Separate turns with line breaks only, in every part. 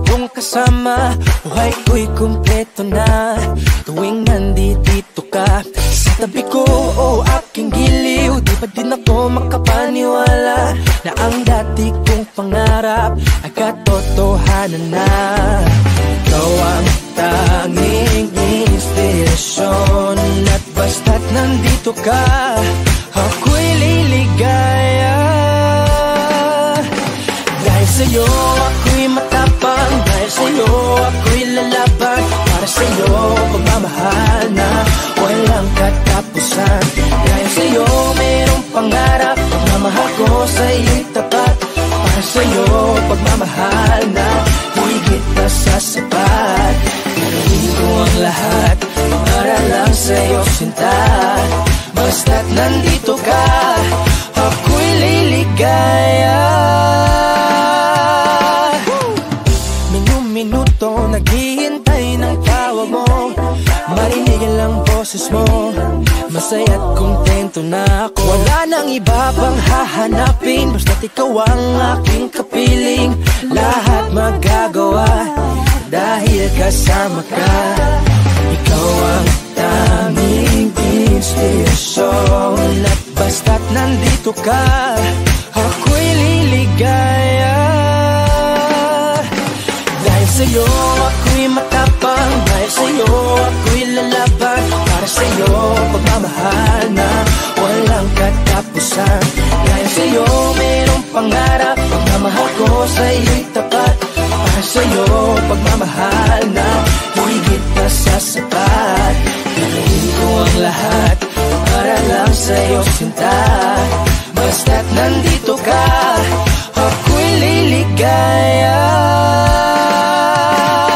kong kasama, buhay ko'y kumpleto na. Tuwing nandito ka sa tabi ko o aking giliw, di pa din ako makapaniwala na ang dati kong pangarap ay katotohanan na. Ikaw ang tanging inspirasyon, at basta't nandito ka, ako'y liligaya. Dahil sa'yo ako'y matapang, dahil sa'yo ako'y lalaban, para sa'yo pagmamahal na walang katapusan. Dahil sa'yo mayroong pangarap, pagmamahal ko sa'yo'y tapat, para sa'yo pagmamahal na higit na sa sapat. Gagawin ko ang lahat para lang sa'yo sinta, basta't nandito ka, ako'y liligaya. Minuto naghihintay ng tawag mo, marinig lang boses mo, masaya't kontento na ako. Wala nang iba pang hahanapin, basta't ikaw ang aking kapiling. Lahat magagawa dahil kasama ka. Ikaw ang tanging inspirasyon, at basta't nandito ka, ako'y liligaya. Dahil sa'yo ako'y matapang, dahil sa'yo ako'y lalaban, para sa'yo pagmamahal na walang katapusan. Dahil sa'yo mayroong pangarap, pagmamahal ko sa'yo'y tapat, para sa'yo pagmamahal na higit na sa sapat. Gagawin ko ang lahat para lang sa'yo sinta, basta't nandito ka, ako'y liligaya.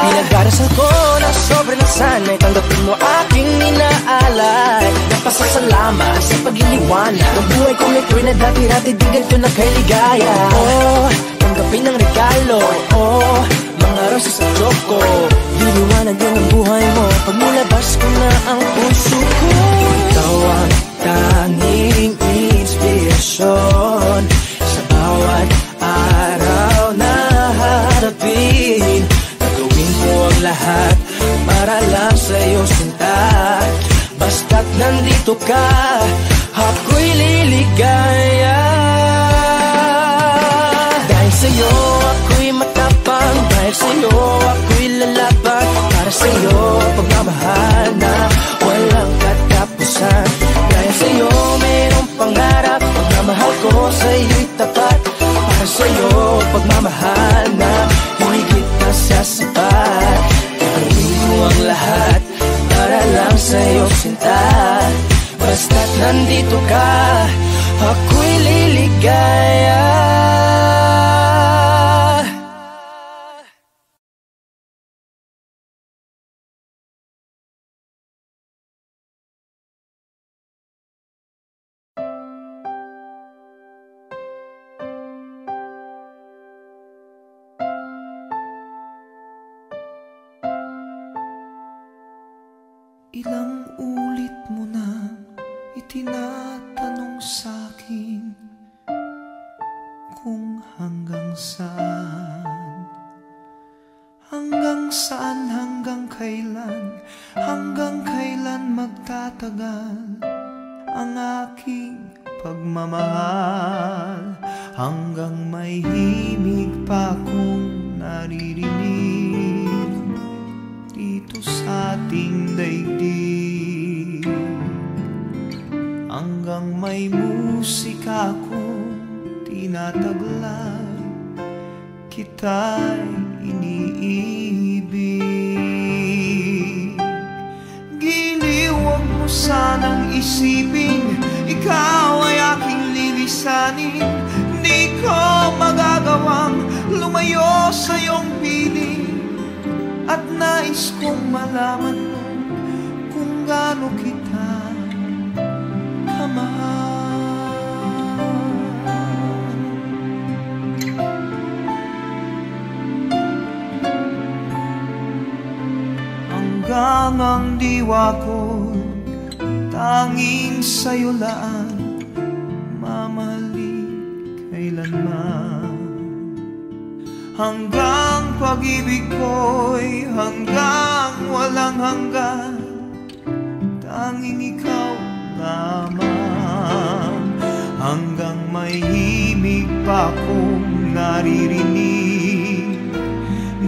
Pinag-arasal ko na sobrang nasanay, tanggapin mo aking inaalay. Napasasalamat sa pag-iliwanag ng buhay kong ito'y na dati-dati di ganito na kay ligaya. Oh, tanggapin ang regalo, oh, mga rosas sa choco. Diliwanag yan ang buhay mo pag nilabas ko na ang puso ko. Ikaw ang tanging inspirasyon sa bawat araw na harapin. Gagawin ko ang lahat para lang sa'yo sinta, basta't nandito ka, ako'y liligaya. Dahil sa'yo ako'y matapang, dahil sa'yo ako'y lalaban, para sa'yo pagmamahal na walang katapusan. Dahil sa'yo mayroong pangarap, pagmamahal ko sa'yo'y tapat, para sa'yo pagmamahal na higit na sa sapat. Gagawin ko ang lahat para lang sa'yo sinta, basta't nandito ka, ako'y liligaya.
Ilang ulit mo na itinatanong sa'kin kung hanggang saan, hanggang kailan magtatagal ang aking pagmamahal, hanggang may himig pa akong naririnig dito sa ating daigdig, hanggang may musika akong tinataglay, kita'y iniibig. Giliw, huwag mo sanang isipin ikaw ay aking lilisanin. Di ko magagawang lumayo sa iyong piling, at nais kong malaman mo kung gaano kita kamahal. Hanggang ang diwa ko tanging sa'yo lang mamahalin kailanman, hanggang pag-ibig ko'y hanggang walang hanggan. Tanging ikaw lamang, hanggang may himig pa akong naririnig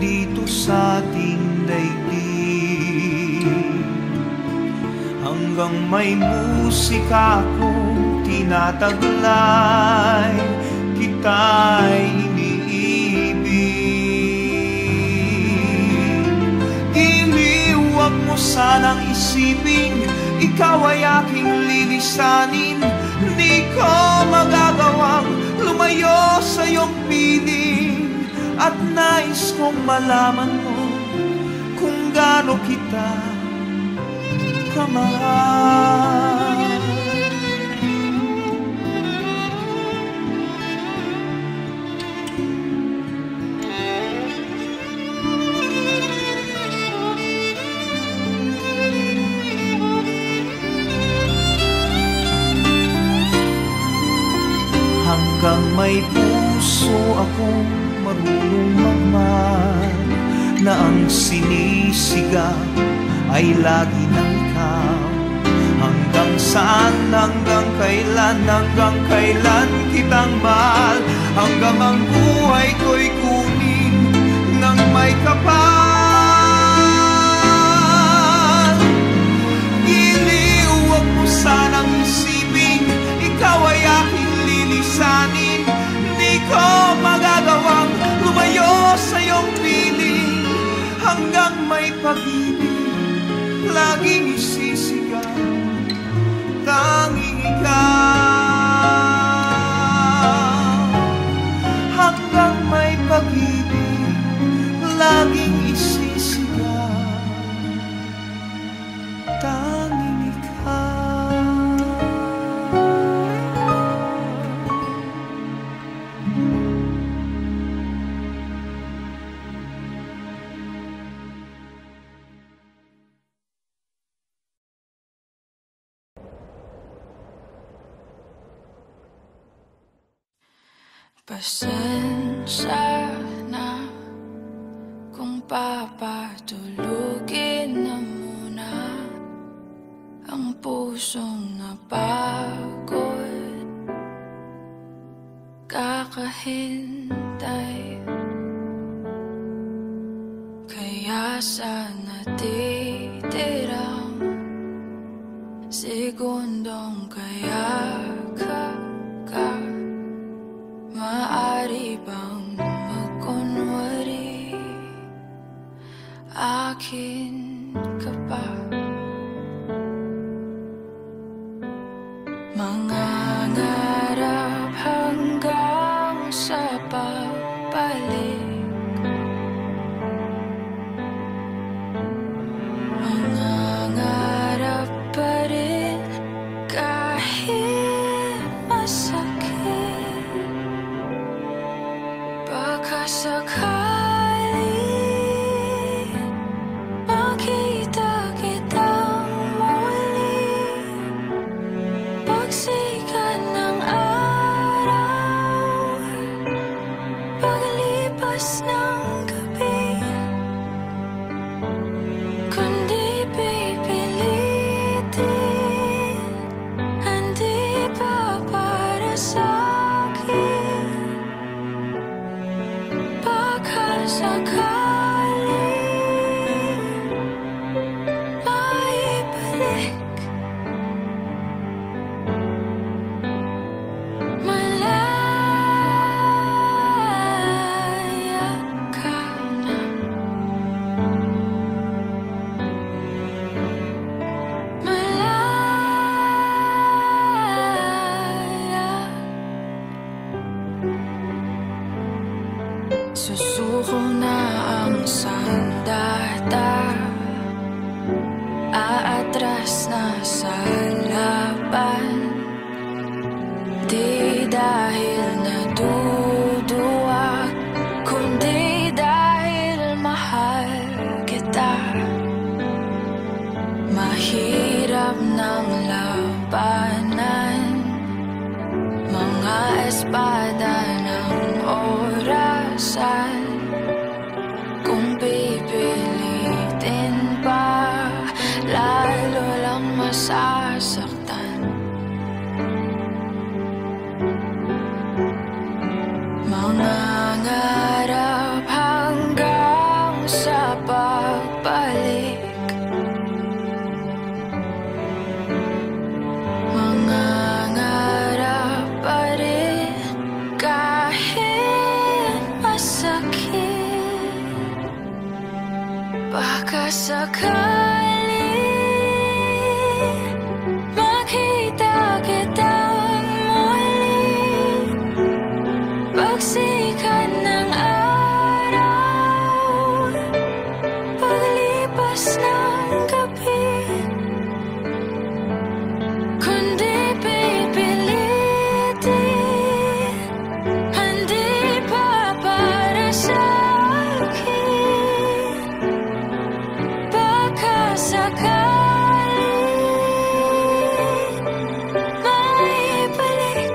dito sa ating daigdig. Hanggang may musika akong tinataglay, kita'y iniibig. Giliw, wag mo sanang isipin, ikaw ay aking lilisanin. Di ko magagawang lumayo sa iyong piling, at nais kong malaman mo kung gaano kita kamahal. Hanggang may puso akong marunong magmahal, na ang sinisigaw ay lagi ng ikaw. Hanggang saan, hanggang kailan kitang mahal, hanggang ang buhay ko'y kunin ng may kapal. Giliw, wag mo sanang isipin, ikaw ay aking lilisanin. Di ko magagawang lumayo sa iyong piling, hanggang may pag-ibig laging isisigaw. Tanging ikaw, hanggang may pag-ibig laging isisigaw. Tanging ikaw.
Pasensya na kung papatulugin na muna ang pusong napagod, kakahintay. Kaya sa natitirang segundong kaya ka maaari bang magkunwari akin ka pa? Mangangarap hanggang sa pagbalik, mangangarap pa rin kahit masakit. Sakali makita kitang muli, pagsikat ng araw, paglipas ng gabi, kundi pipilitin, hindi pa para sa'kin. Sakali maibalik, malaya ka na. Malaya. Susuko na ang sandata, aatras na sa laban. Di dahil naduduwag, kundi dahil mahal kita. Mahirap ng labanan, mga espada ng orasan. nasasaktan. Mangangarap hanggang sa pagbalik. Mangangarap pa rin kahit masakit. Baka sakali makita kitang muli. Pagsikat ng araw, paglipas ng gabi, kundi pipilitin, hindi pa para sa akin. Baka sakali maibalik.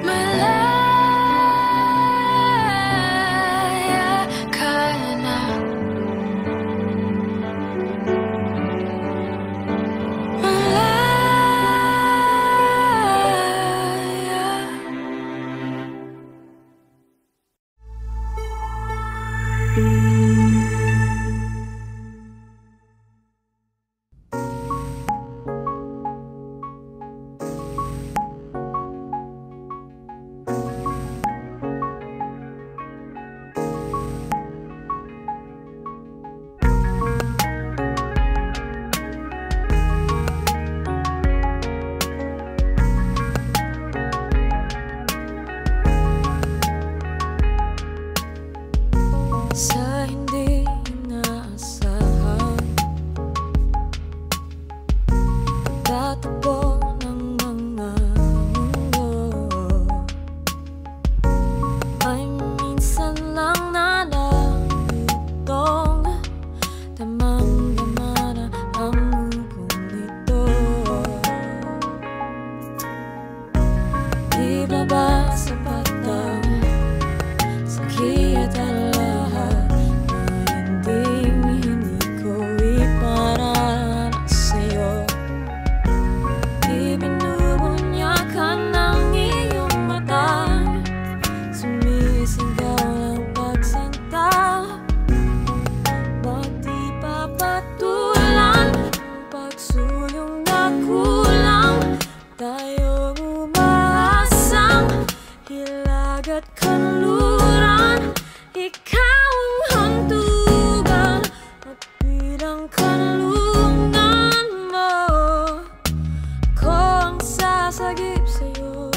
Malaya ka na. Sa hindi inaasahan, tatakbo ng mga mundo. May minsan lang nalalutong, damang-dama na ang mundo nito. Di ba ba sapat ang sakit at lahat na hindi ko ipararanas sa'yo? Di binubunyakan ng iyong mata, sumisigaw ng pagsinta. Bakit di papatulan ang pagsuyong na kulang? Tayo umaasang hilag at kanluran. Ikaw ang hantugan at bilang kanlungan mo, ako ang sasagip sa'yo.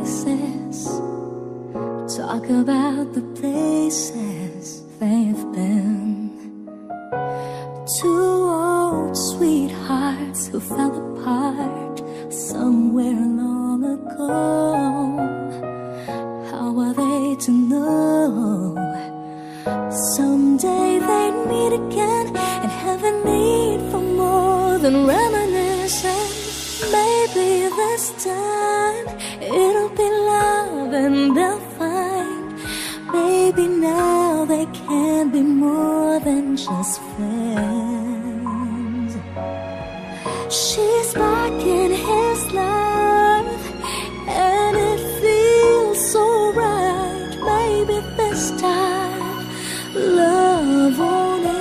faces, talk about the places they've been. Two old sweethearts who fell apart somewhere long ago. How are they to know someday they'd meet again and have a need for more than reminiscing? Maybe this time it'll be love and they'll find. Maybe now they can be more than just friends. She's back in his life and it feels so right. Maybe this time love won't end.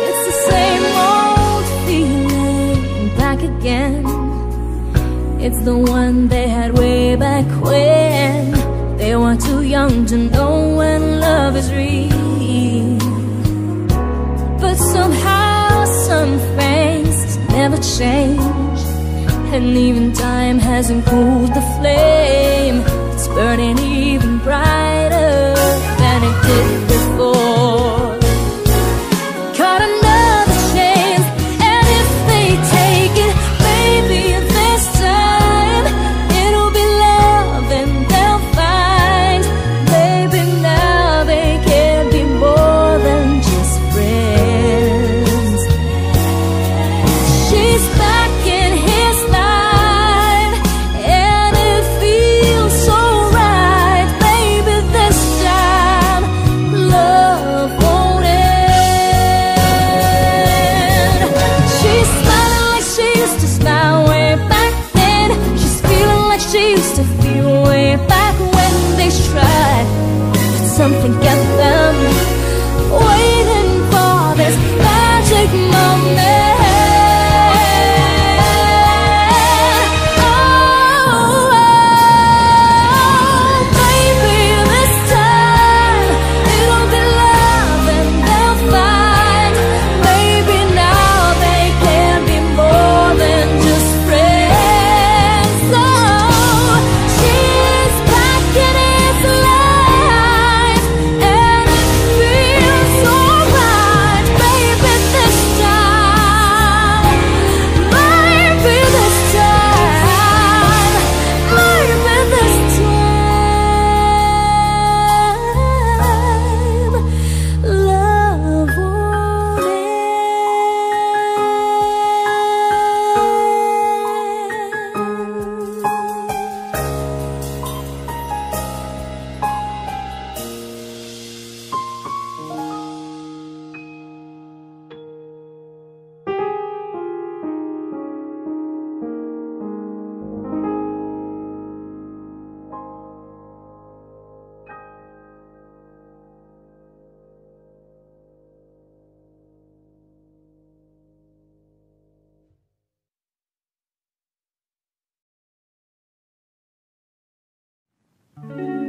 It's the same old feeling back again. It's the one they had way back when they were too young to know when love is real. But somehow some things never change, and even time hasn't cooled the flame. It's burning even brighter than it did before. Caught another chance, and if they take it, maybe this time it'll be love and they'll find. Maybe now they can be more than just friends. She's back in his life and it feels so right. Maybe this time love won't end. She's smiling like she used to smile way back then. She's feeling like she used to feel way back when they tried. But something kept them waiting for this magic moment.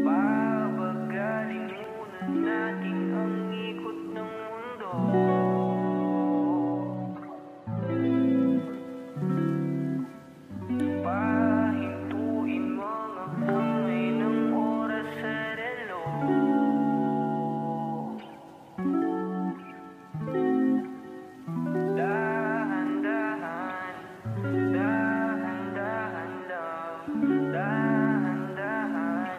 Babagaling muna natin ang ikot ng mundo. Pahintuin mga kamay ng oras sa relo. Dahan-dahan, dahan-dahan daw, dahan-dahan.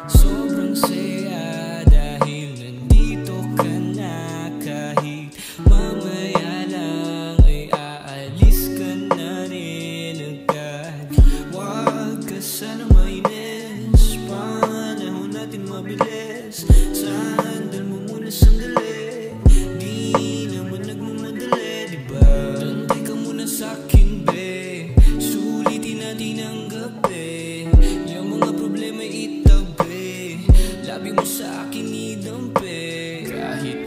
Sobrang saya dahil nandito ka na. Kahit mamaya lang ay aalis ka na rin agad. Huwag ka sana mainis, panahon natin mabilis. Sandal mo muna sandali, di naman nagmamadali, diba? Tantay ka muna sa'kin, be. Sulitin natin ang gabi. Yung mga problema itabi, labi mo sa akin idampi. Kahit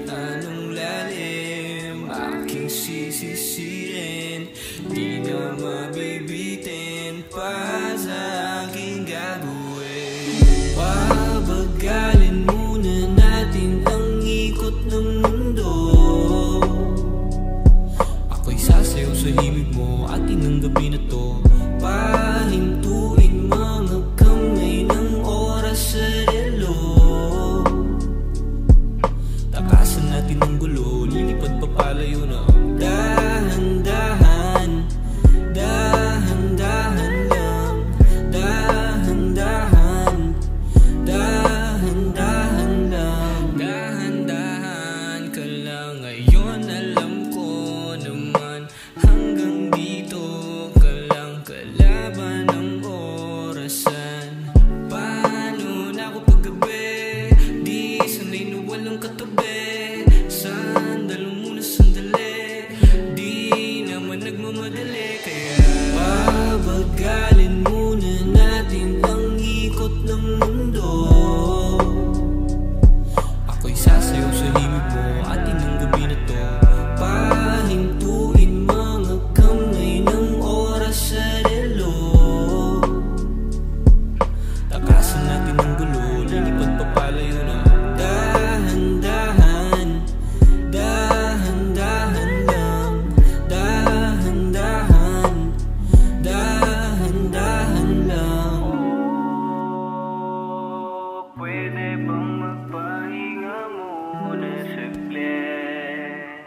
tabi. Sandalo muna sandali, di naman nagmamadali. Kaya pabagalin muna natin ang ikot ng mundo. Ako'y sasayaw sa himig mo atin ng gabi na to. Pahintuin mga kamay ng oras sa relo. Takasan natin ang gulo, lilipad papalayo na. Dahan-dahan, dahan-dahan lang. Dahan-dahan, dahan-dahan lang.
Pwede bang magpahinga muna saglit?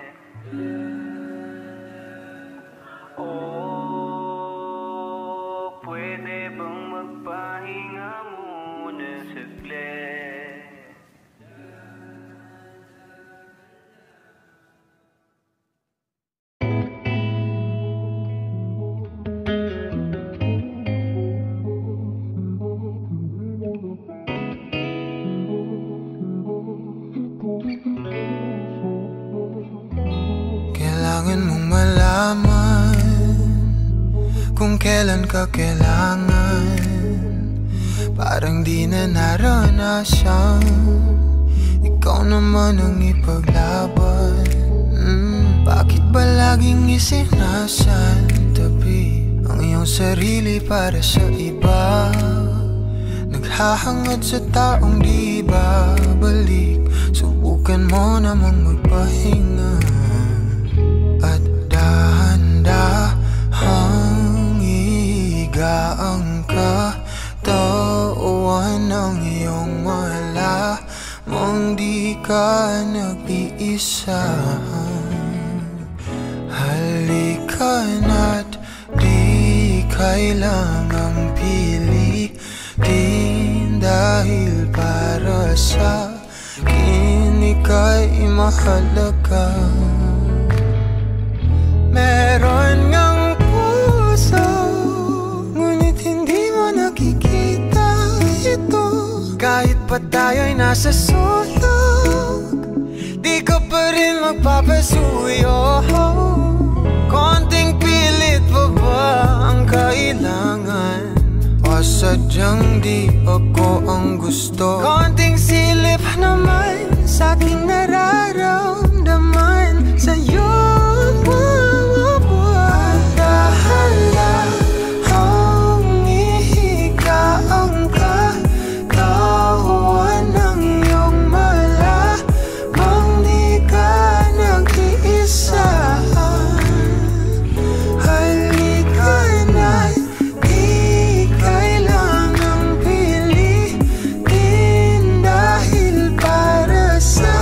Oh, pwede bang magpahinga muna saglit?
Kailangan mong malaman kung kailan ka kailangan. Parang di na naranasan, ikaw naman ang ipaglaban. Bakit ba laging isinasantabi ang iyong sarili para sa iba? Naghahangad sa taong di babalik. Subukan mo namang magpahinga at dahan-dahang higaang katawan ng iyong malamang di ka nag-iisa. Halika na't di kailangang pilitin, dahil para sa akin ika'y mahalaga. Meron ngang puso, ngunit hindi mo nakikita ito. Kahit pa tayo'y nasa sulok, di ka pa rin magpapasuyo. Konting pilit pa ba ang kailangan? O sadyang di ako ang gusto? Konting silip naman sa aking nararamdaman sa'yo. Dahan-dahang ihiga ang katawan ng iyong malamang di ka nag-iisa. Halika na't di kailangang pilitin, dahil para sa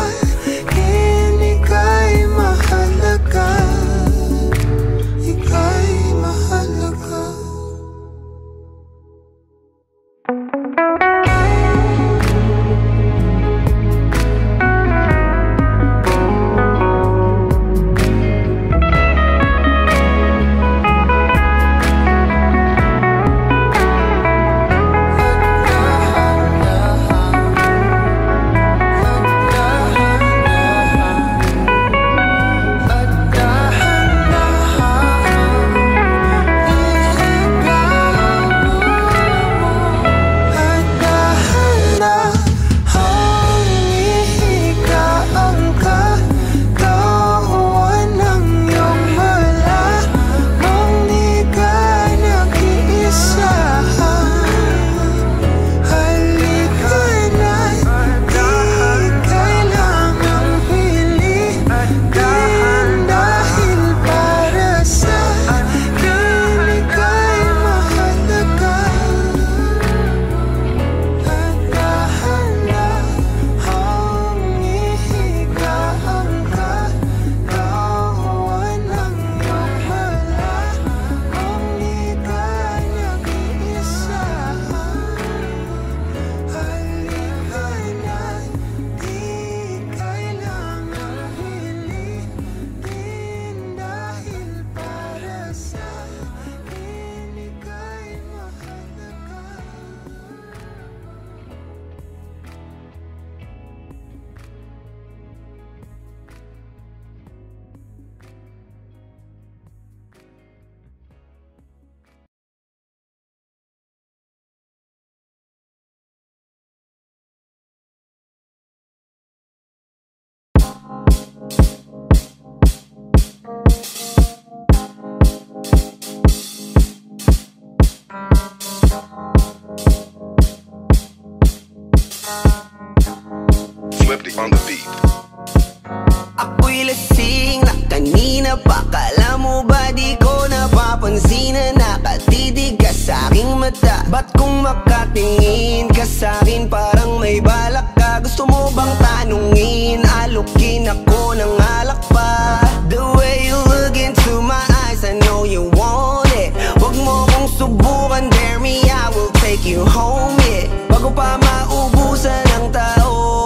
Ako'y lasing na kanina pa. Kala mo ba di ko napapansin na nakatitig ka sa'king mata? Ba't kung makatingin ka sa'kin parang may balak ka? Gusto mo bang tanungin? Alukin ako ng alak pa. The way you look into my eyes, I know you want it. Wag mo kong subukan, dare me, I will take you home, yeah. Bago pa maubusan ng tao,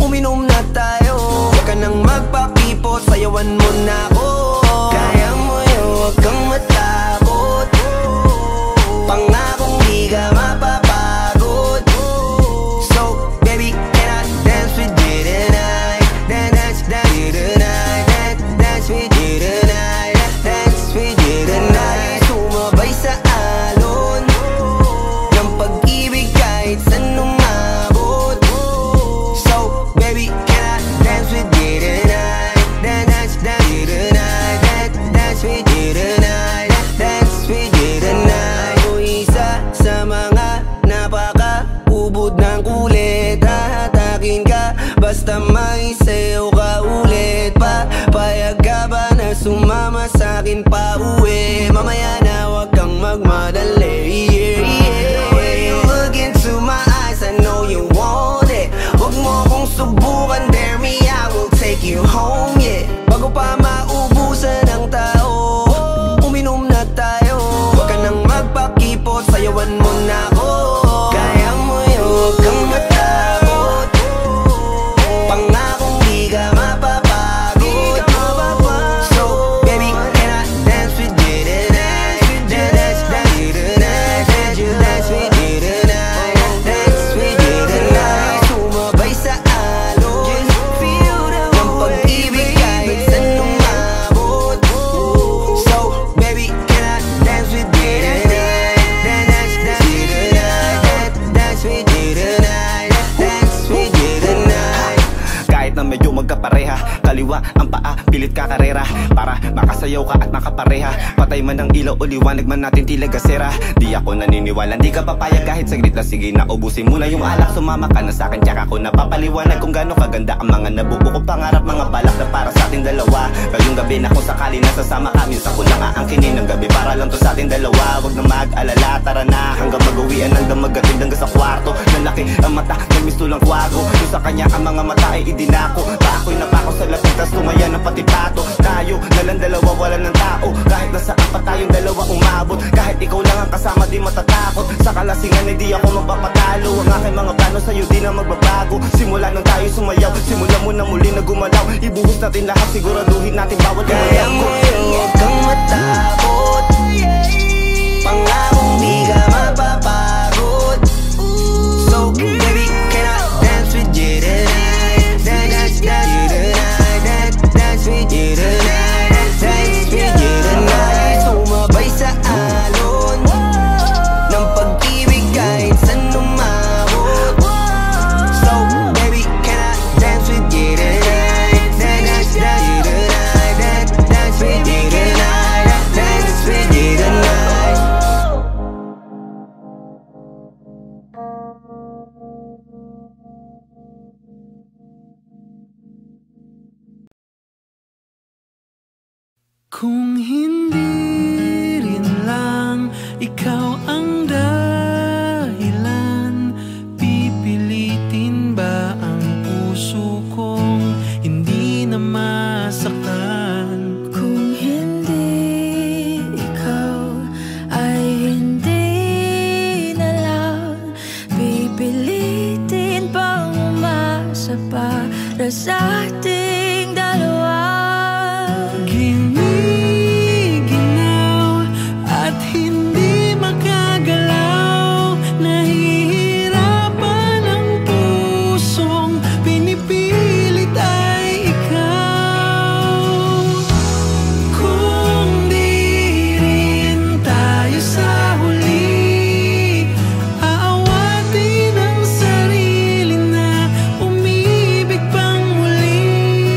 uminom na tayo. Huwag ka nang magpakipot, sayawan mo na ako. Kaya mo yun, huwag kang matakot. Pangakong di ka mapapagod. So, baby, can I dance with you tonight? Dance with you tonight. Dance with you tonight. Dance with you tonight. Sumabay sa alon ng pag-ibig kahit saan umabot. So, baby, can I dance with you tonight? Dance with you tonight. Dance with you tonight. Dance with you tonight. O isa sa mga napaka-ubod ng kulit. Hahatakin ka basta may sayo ka ulit pa. Payag ka ba na sumama sa'kin pa uwi? Mamaya na wag kang magmadali, yeah, yeah. The way you look into my eyes, I know you want it. Wag mo kong subukan, dare me, I will take you home, yeah. Bago pa maubusan ng tao, uminom na tayo. Wag ka nang magpakipot, sayawan mo na ako. Kaya mo yun, wag kang matakot. Pangakong di ka mapapagod. So, baby, can I dance with you tonight? Dance with you tonight. Dance with you tonight. Dance with you tonight. Sumabay sa alon ng pag-ibig kahit saan umabot. So, baby, can I dance with you tonight? Dance with you tonight. Dance with you tonight. Dance with you tonight.
Kahit na medyo magkapareha, kaliwa ang paa, pilit ka karera para makasayaw ka at makapareha. Patay man ang ilaw o liwanag man natin tila gasera. Di ako naniniwala, di ka papayag kahit saglit na. Sige na, ubusin mo na yung alak. Sumama ka na sa'kin, tsaka ako napapaliwanag kung gaano kaganda ang mga nabuo ko pangarap. Mga balak na para sa ating dalawa. Ngayong gabi na kung sakali nasasama kami, sa ko lang aangkinin ng gabi para lang to sa ating dalawa. Wag na mag-alala, tara na hanggang mag-uwian, hanggang magatid hanggang sa kwarto. Lalaki ang mata, nagmisto lang kwago. Yung sa kanya ang mga mata ay idinako. Ako'y napako sa lapit, tas tumaya ng pati pato. Tayo nalang dalawa, wala ng tao. Kahit nasaan pa tayong dalawa umabot. Kahit ikaw lang ang kasama, di matatakot. Sa kalasingan ay di ako magpapatalo. Ang aking mga plano sa'yo di na magbabago. Simula nang tayo sumayaw, simula mo na muli na gumalaw. Ibuhos natin lahat, siguraduhin natin bawal
Kaya mo yun, huwag kang matakot. Pangakong di ka mapapagod. So, baby, can I dance with you tonight? Dance with you tonight. Dance with you tonight. Dance with you tonight. Sumabay sa alon ng pag-ibig kahit saan umabot. So, baby, can I dance with you tonight? Dance with you tonight. Dance with you tonight. Dance with you tonight.
Kung hindi rin lang ikaw ang dahilan, pipilitin ba ang puso kong hindi na masaktan?
Kung hindi ikaw ay hindi na lang, pipilitin bang umasa para sa ating dalawa?
Giniginaw at hindi makagalaw, nahihirapan ang pusong pinipilit ay ikaw. Kung di rin tayo sa huli, aawatin ang sarili na umibig pang muli.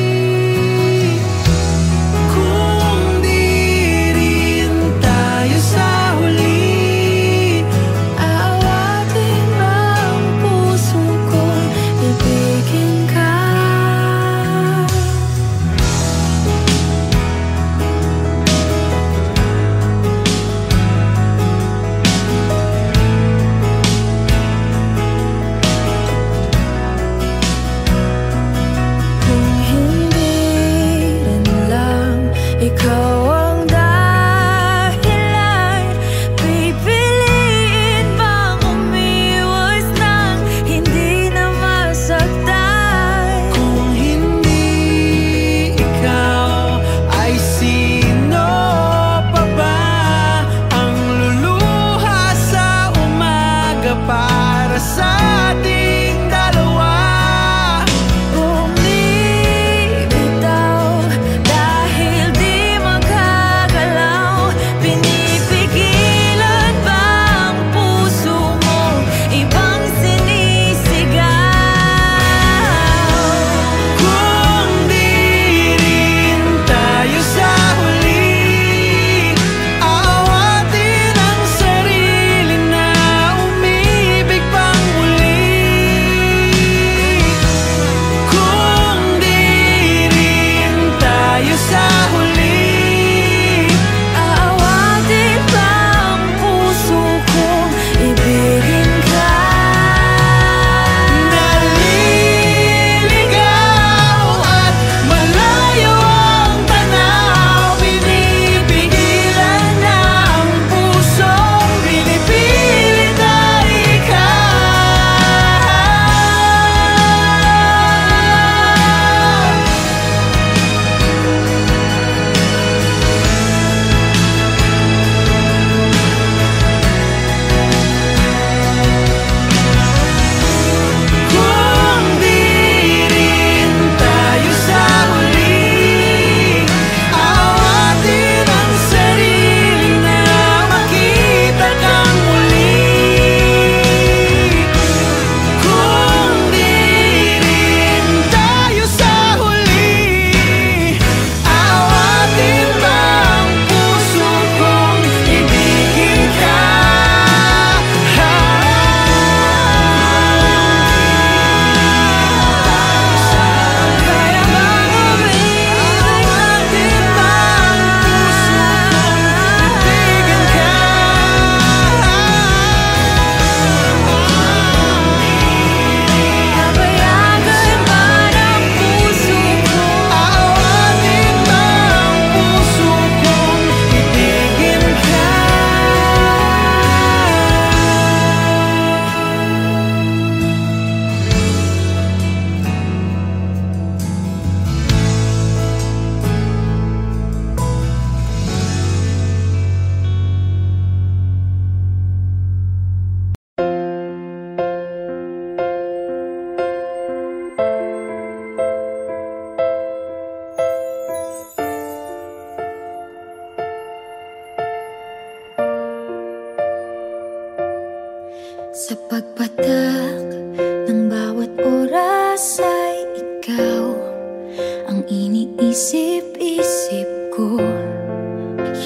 iniisip-isip ko,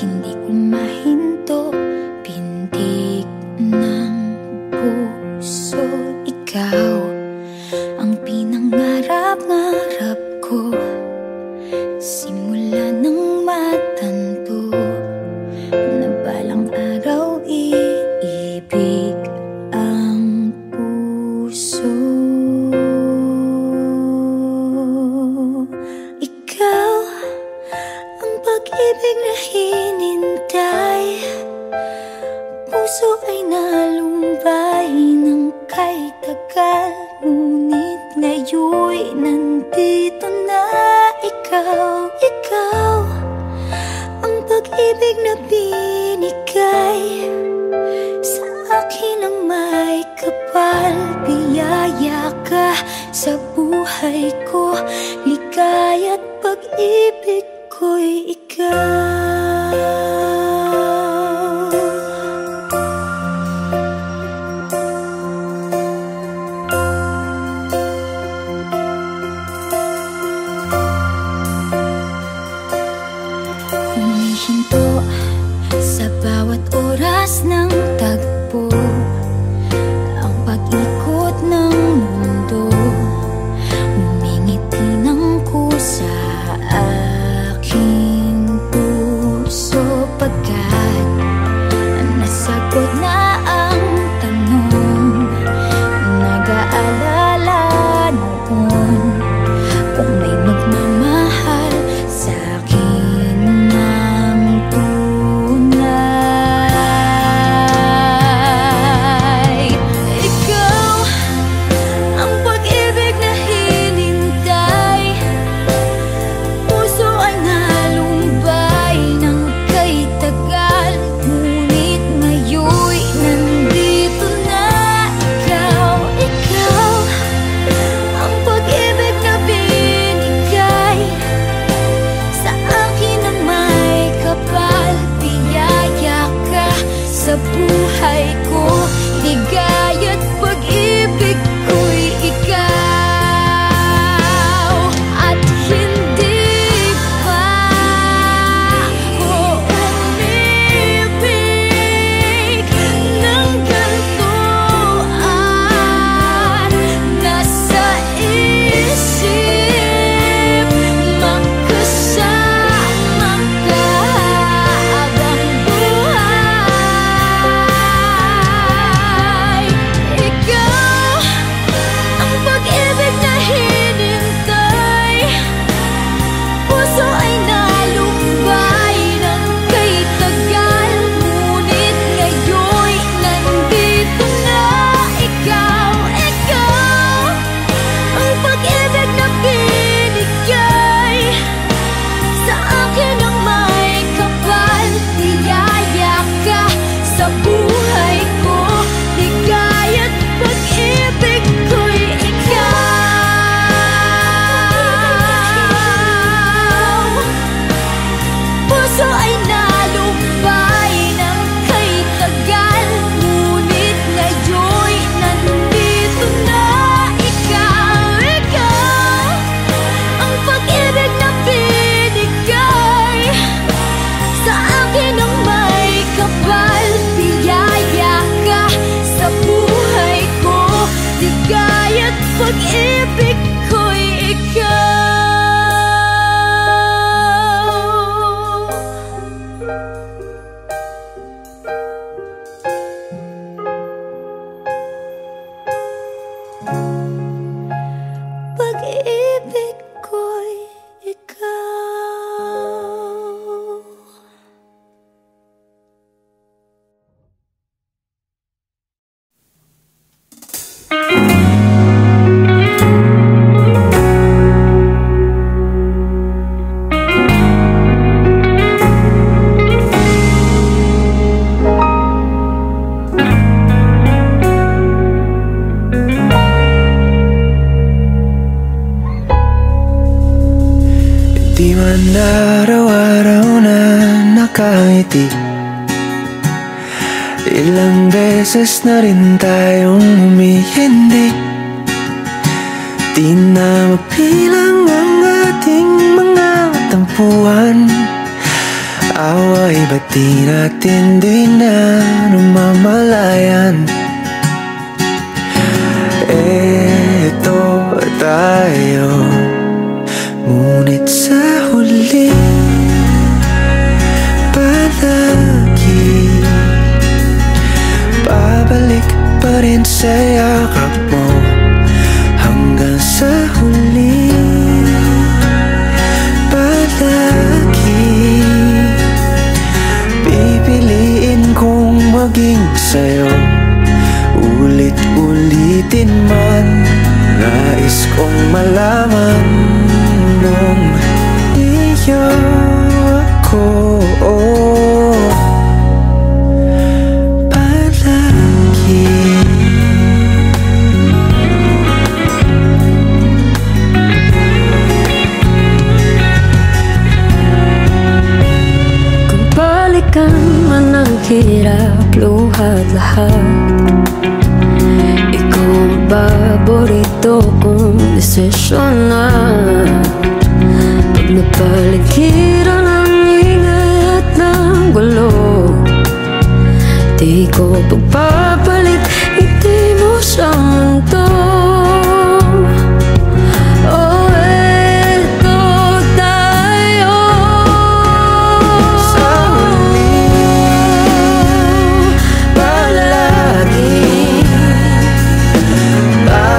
hindi ko mahinto, pintig ng puso. Ikaw ang pinangarap-ngarap ko, simula nang matanto na balang araw iibig ang puso. Ikaw ang pag-ibig na hinintay, puso ay nalumbay ng kay tagal, ngunit ngayon'y nandito na. Ikaw ang pag-ibig na binigay sa akin ang may kapal. Biyaya ka sa buhay ko, ligaya't pag-ibig ko'y ikaw. Humihinto sa bawat oras ng tagpo, ang pag-ikot ng mundo, umingiti ng kusa aking puso. Pagkat nasagot na ang tanong, nag-aalala noon kung may magmamahal sa akin ng tunay. Ikaw ang pag-ibig na hinintay, puso ay nalumbay ng kay tagal, ngunit ngayon'y nandito na. Ikaw ang pag-ibig na binigay sa akin ang may kapal. Biyaya ka sa buhay ko, ligaya't pag-ibig ko'y ikaw. At hindi pa ako umibig ng ganito, at nasa isip magkasama ka habang buhay. Ikaw ang pag-ibig na hinintay, puso ay nalumbay ng kay tagal, ngunit ngayon'y nandito na. Ikaw ang pag-ibig na binigay sa akin ang may kapal. Biyaya ka sa buhay ko, ligaya't pag-ibig ko'y ikaw. Puso ay nalumbay ng kay tagal, ngunit ngayon'y nandito na. Ikaw ang pag-ibig na binigay sa akin ang may kapal. Biyaya ka sa buhay ko, ligaya't pag-ibig ko'y ikaw. Pag-ibig ko'y ikaw.
Di man araw-araw na nakangiti, ilang beses na rin tayong humihindi. Di na mapilang ang ating mga buwan, away ba't di natin din na namamalayan? Eto tayo, ngunit sa huli palagi babalik pa rin sa yakap mo. Hanggang sa huli palagi pipiliin kong maging sa'yo. Ulit-ulitin man, nais kong malaman nung iyo ako.
Man ang hirap, luhat lahat, ikaw ang paborito kong desisyon na. Pag napaligiran ang ingay at ng gulo, di ko pagpapalit ngiti mo sa mundo.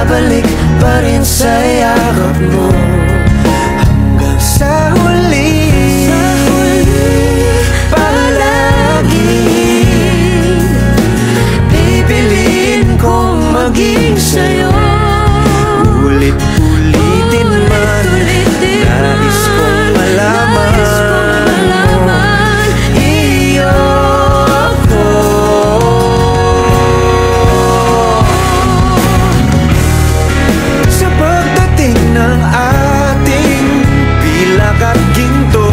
Balik pa rin sa yakap mo. Hanggang sa huli, palagi pipiliin kong maging sa'yo. Ulit-ulitin man, nais kong malaman iyo ako. Sa pagdating ng ating pilak at ginto,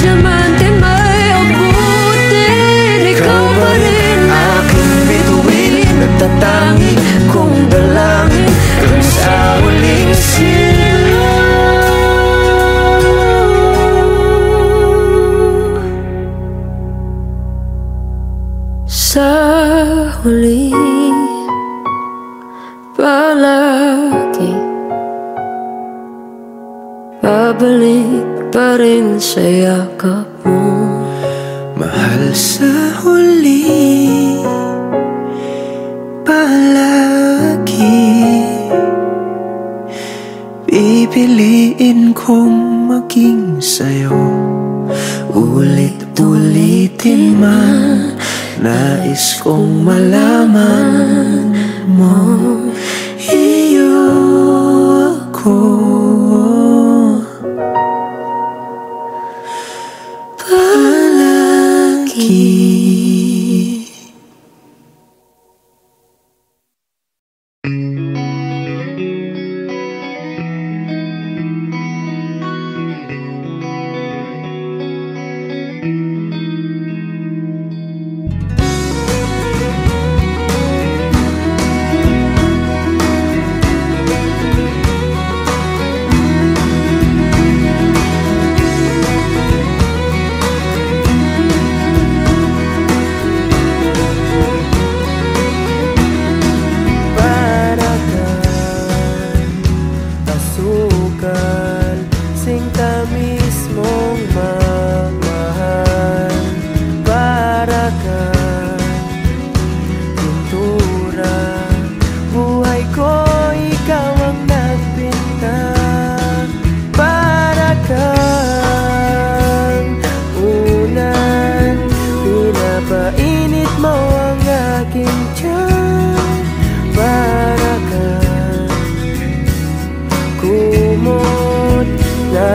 diamante may abutin, ikaw pa rin
aking bituin, nagtatangi kong dalangin kung sa huling silo.
Sa huli palagi babalik pa rin sa yakap mo.
Mahal, sa huli palagi pipiliin kong maging sa'yo. Ulit-ulitin man, nais kong malaman mo iyo ako. Palagi.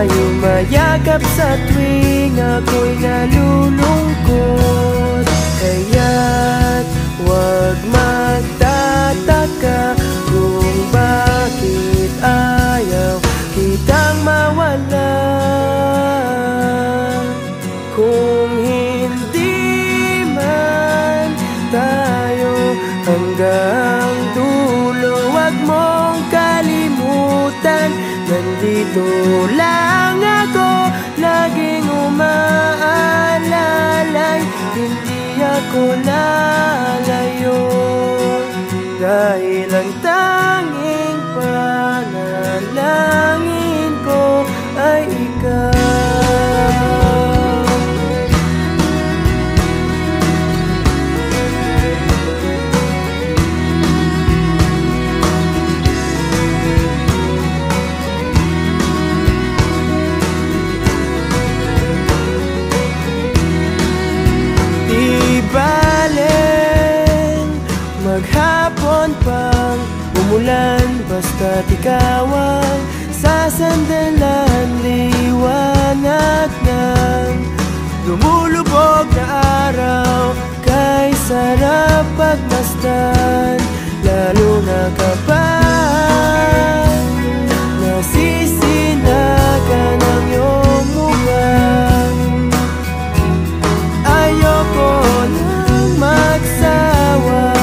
Yumayakap sa tuwing ako'y nalulungkot. Kaya't huwag magtataka kung bakit ayaw kitang mawala. Kung hindi man tayo hanggang dulo, huwag mong kalimutan, nandito lang ako
ako lalayo, dahil ang tanging panalangin ko ay ikaw. Maghapon pang umulan, basta't ikaw ang sasandalan. Liwanag ng lumulubog na araw, kay sarap pagmasdan, lalo na kapag nasisinagan ang iyong mukha. Ayoko nang magsawa,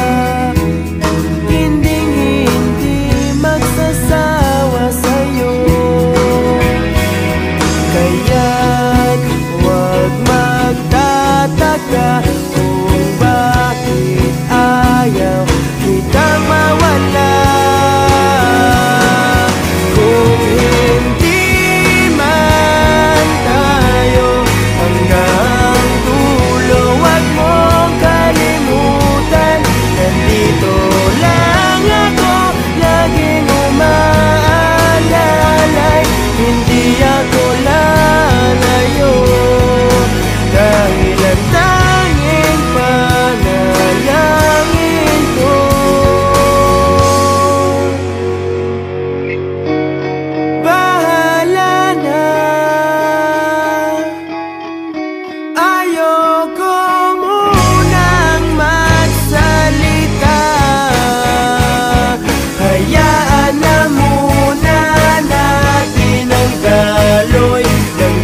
kung bakit ayaw kitang mawala. Kung hindi man tayo hanggang dulo, wag mong kalimutan, nandito lang ako, laging umaalalay. Hindi ako lalayo, dahil ang tanging panalangin ko bahala na. Ayoko munang magsalita, hayaan na muna natin ang daloy ng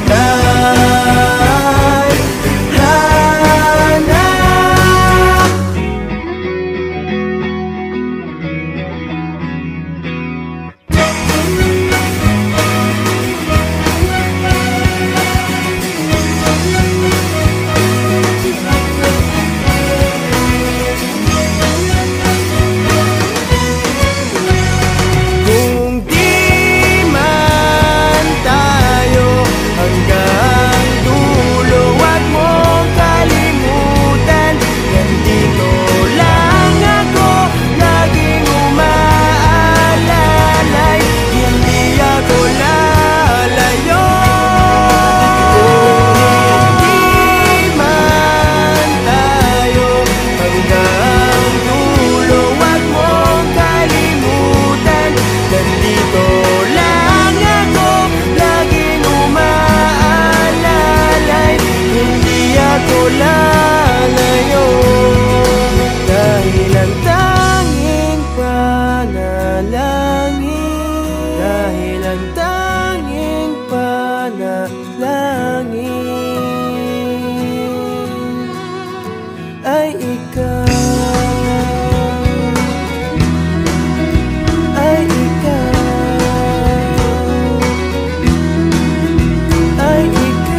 lalayo, dahil ang tanging panalangin, dahil ang tanging panalangin ay ikaw, ay ikaw, ay ikaw.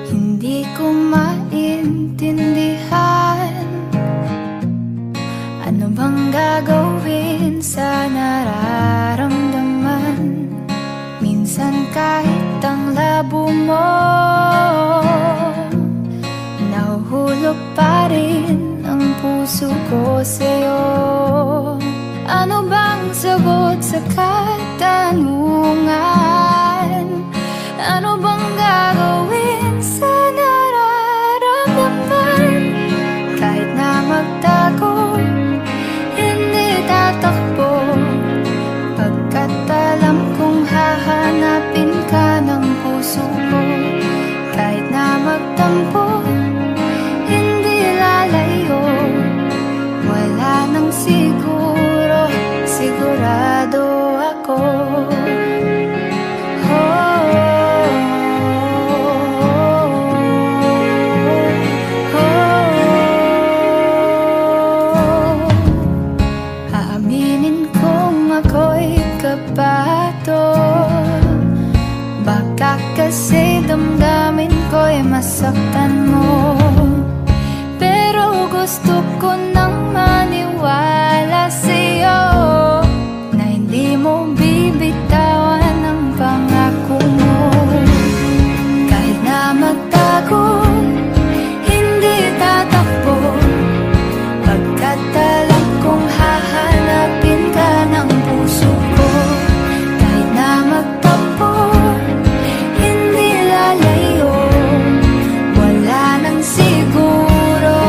Hindi ko maintindihan ano bang gagawin sa nararamdaman. Minsan kahit ang labo mo, nahuhulog pa rin ang puso ko sa'yo. Ano bang sagot sa katanungan? Ano bang gagawin sa nararamdaman? Kahit na magtago, hindi tatakbo, pagkat alam kong hahanapin ka ng puso ko. Kahit na magtampo, hindi lalayo, wala nang siguro, sigurado ako. nasaktan mo. Pero gusto ko nang maniwala sa'yo na hindi mo bibitawan ang pangako mo. Kahit na magtago, hindi tatakbo, pagkat alam kong hahanapin ka ng puso ko. Kahit na magtampo, hindi lalayo, wala nang siguro.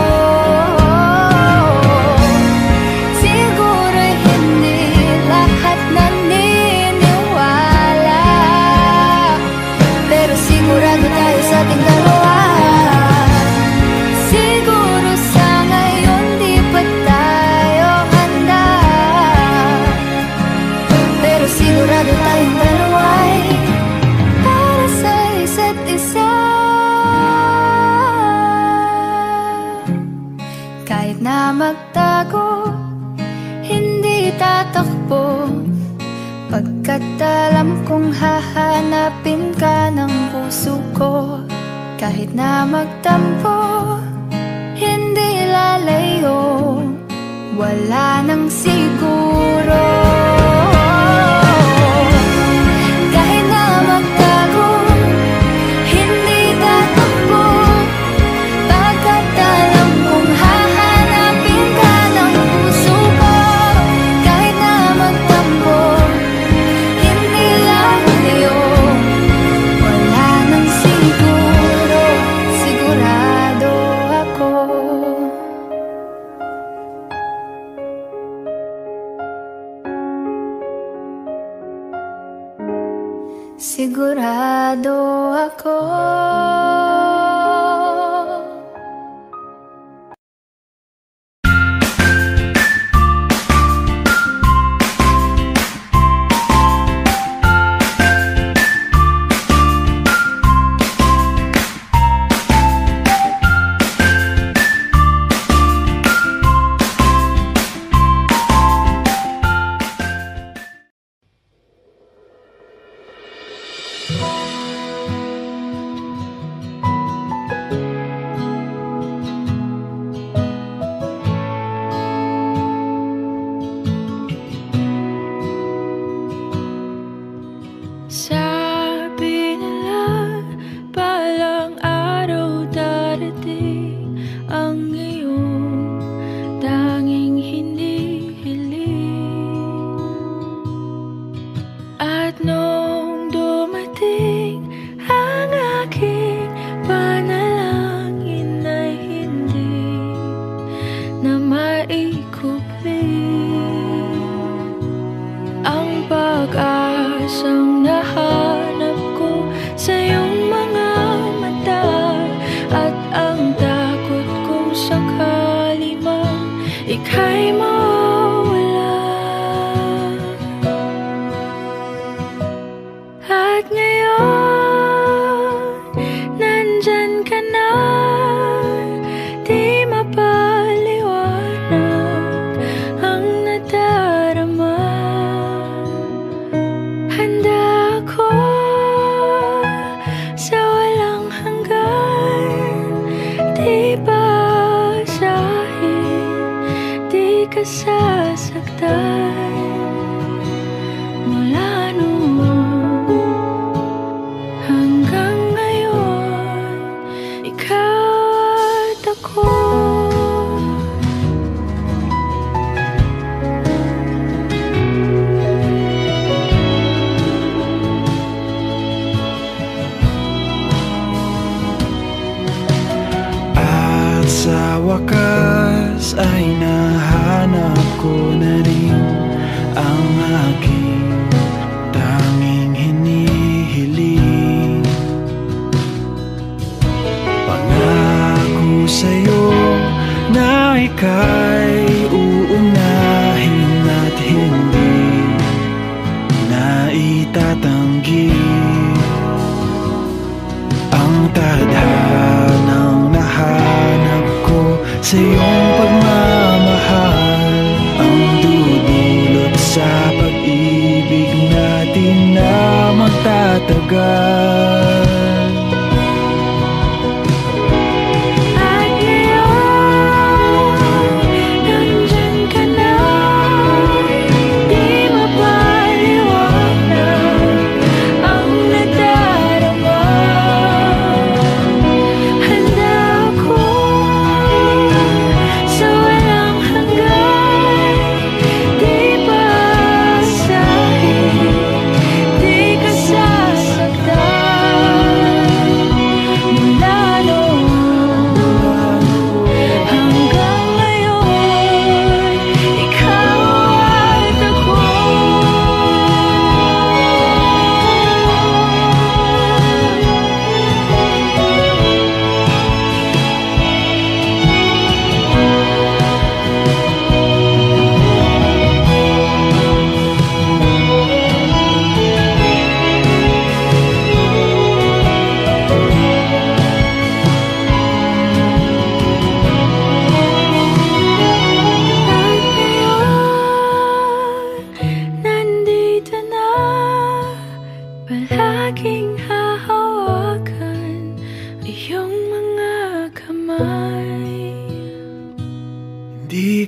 Siguro hindi lahat naniniwala, pero sigurado tayo sa ating dalawa. Siguro sa ngayon di pa tayo handa, pero sigurado tayong dalawa'y para sa isa't isa. Kahit na magtago, hindi tatakbo, pagkat alam kong hahanapin ka ng puso ko. Kahit na magtampo, hindi lalayo, wala nang siguro. Kahit na magtago, hindi tatakbo, pagkat alam kong hahanapin ka ng puso ko. Kahit na magtampo, hindi lalayo, wala nang siguro. Sigurado ako. Sigurado ako. Sabi nila palang araw darating ang iyong tanging hinihiling. At nung dumating ang aking panalangin ay hindi na maikupling. Ang pag-asang nahanap ko sa iyong mga mata, at ang takot kong sakali mang ika'y mawala. At ngayon, nandyan ka na, di mapaliwanag ang nadarama. Handa ako sa walang hanggan, di basahin, di ka sasaktan. Mula noon hanggang ngayon, ikaw at ako.
At sa wakas ay nahanap ko na rin ang aking tanging hinihiling. Pangako sa'yo na ika'y uunahin at hindi na itatanggi. Ang tadhanang nahanap ko sa iyong pagmamahal, ang dudulot sa pag-ibig natin na magtatagal.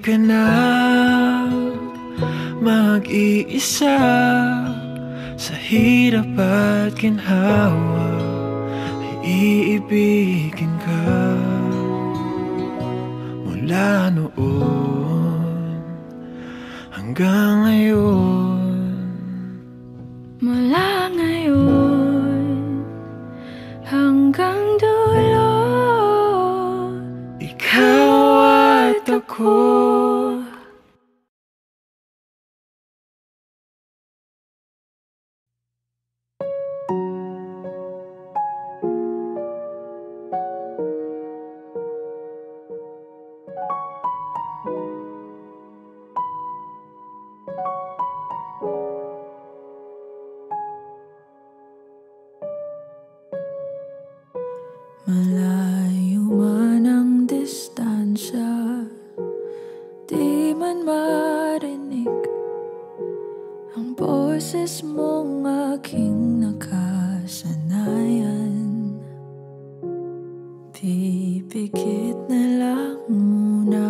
ka na mag-iisa sa hirap at ginhawa, ay iibigin ka mula noon hanggang ngayon.
Mula ngayon hanggang dulo,
ikaw at ako.
malayo man ang distansya, di man marinig ang boses mong aking nakasanayan. Pipikit na lang muna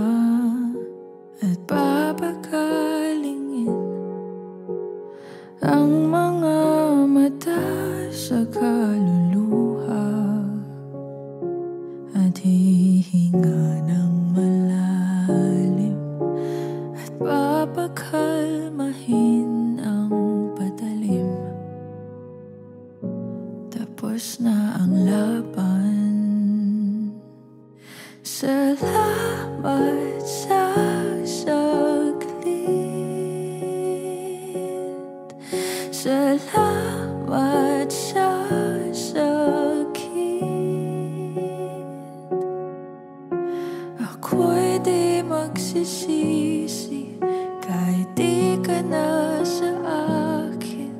at papagalingin ang mga mata sa kaluluha, at hihinga ng malalim at papakalmahin ang patalim. Tapos na ang laban. Salamat sa saglit, salamat sa ako'y di magsisisi kahit di ka na sa akin.